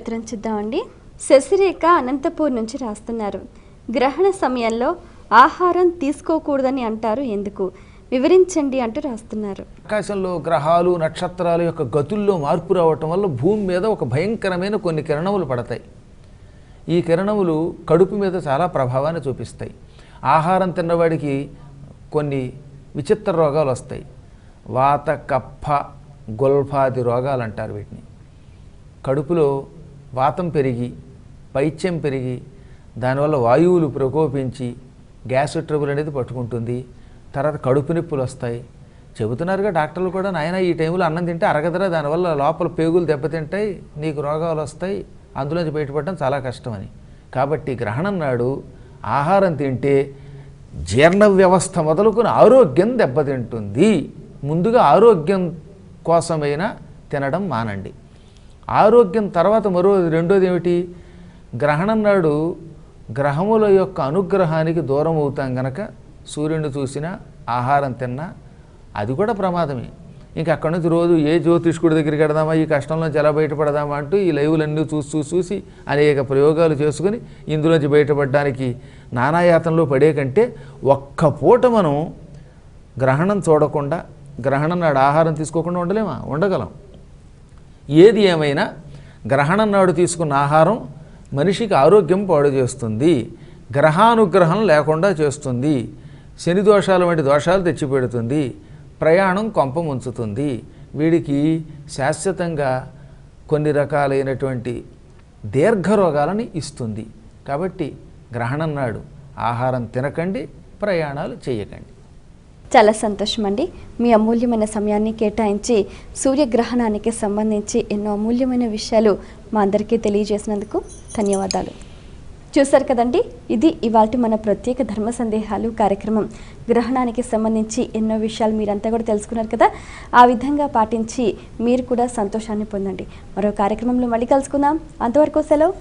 ఉత్తరం చూద్దామండి. శశిరేఖ అనంతపూర్ నుంచి రాస్తున్నారు. గ్రహణ సమయంలో ఆహారం తీసుకోకూడదని అంటారు, ఎందుకు వివరించండి అంటూ రాస్తున్నారు. ఆకాశంలో గ్రహాలు నక్షత్రాల యొక్క గతుల్లో మార్పు రావటం వల్ల భూమి మీద ఒక భయంకరమైన కొన్ని కిరణములు పడతాయి. ఈ కిరణములు కడుపు మీద చాలా ప్రభావాన్ని చూపిస్తాయి. ఆహారం తిన్నవాడికి కొన్ని విచిత్ర రోగాలు వస్తాయి. వాత కఫ గొల్ఫాది రోగాలు అంటారు వీటిని. కడుపులో వాతం పెరిగి పైత్యం పెరిగి దానివల్ల వాయువులు ప్రకోపించి గ్యాస్ ట్రబుల్ అనేది పట్టుకుంటుంది. తర్వాత కడుపు నొప్పులు వస్తాయి. చెబుతున్నారుగా డాక్టర్లు కూడా, నాయన ఈ టైంలో అన్నం తింటే అరగదరా, దానివల్ల లోపల పేగులు దెబ్బతింటాయి, నీకు రోగాలు వస్తాయి, అందులోంచి బయటపడడం చాలా కష్టమని. కాబట్టి గ్రహణం నాడు ఆహారం తింటే జీర్ణ వ్యవస్థ మొదలుకొని ఆరోగ్యం దెబ్బతింటుంది. ముందుగా ఆరోగ్యం కోసమైనా తినడం మానండి. ఆరోగ్యం తర్వాత రెండోది ఏమిటి? గ్రహణం నాడు గ్రహముల యొక్క అనుగ్రహానికి దూరం అవుతాం గనక సూర్యుడిని చూసినా ఆహారం తిన్నా అది కూడా ప్రమాదమే. ఇంకా అక్కడి నుంచి రోజు ఏ జ్యోతిష్కుడి దగ్గరికి వెడదామా, ఈ కష్టంలోంచి ఎలా బయటపడదామా అంటూ ఈ లైవ్లన్నీ చూసి అనేక ప్రయోగాలు చేసుకుని ఇందులోంచి బయటపడడానికి నానాయాతనలో పడే కంటే ఒక్క పూట మనం గ్రహణం చూడకుండా, గ్రహణం నాడు ఆహారం తీసుకోకుండా ఉండలేమా? ఉండగలం. ఏది ఏమైనా గ్రహణం నాడు తీసుకున్న ఆహారం మనిషికి ఆరోగ్యం పాడు చేస్తుంది, గ్రహానుగ్రహం లేకుండా చేస్తుంది, శని దోషాలు వంటి దోషాలు తెచ్చిపెడుతుంది, ప్రయాణం కొంప ముంచుతుంది, వీడికి శాశ్వతంగా కొన్ని రకాలైనటువంటి దీర్ఘరోగాలని ఇస్తుంది. కాబట్టి గ్రహణం నాడు ఆహారం తినకండి, ప్రయాణాలు చేయకండి. చాలా సంతోషం అండి. మీ అమూల్యమైన సమయాన్ని కేటాయించి సూర్యగ్రహణానికి సంబంధించి ఎన్నో అమూల్యమైన విషయాలు మా అందరికీ తెలియజేసినందుకు ధన్యవాదాలు. చూశారు కదండి, ఇది ఇవాల్టి మన ప్రత్యేక ధర్మ సందేహాలు కార్యక్రమం. గ్రహణానికి సంబంధించి ఎన్నో విషయాలు మీరంతా కూడా తెలుసుకున్నారు కదా. ఆ విధంగా పాటించి మీరు కూడా సంతోషాన్ని పొందండి. మరో కార్యక్రమంలో మళ్ళీ కలుసుకుందాం. అంతవరకు సెలవు.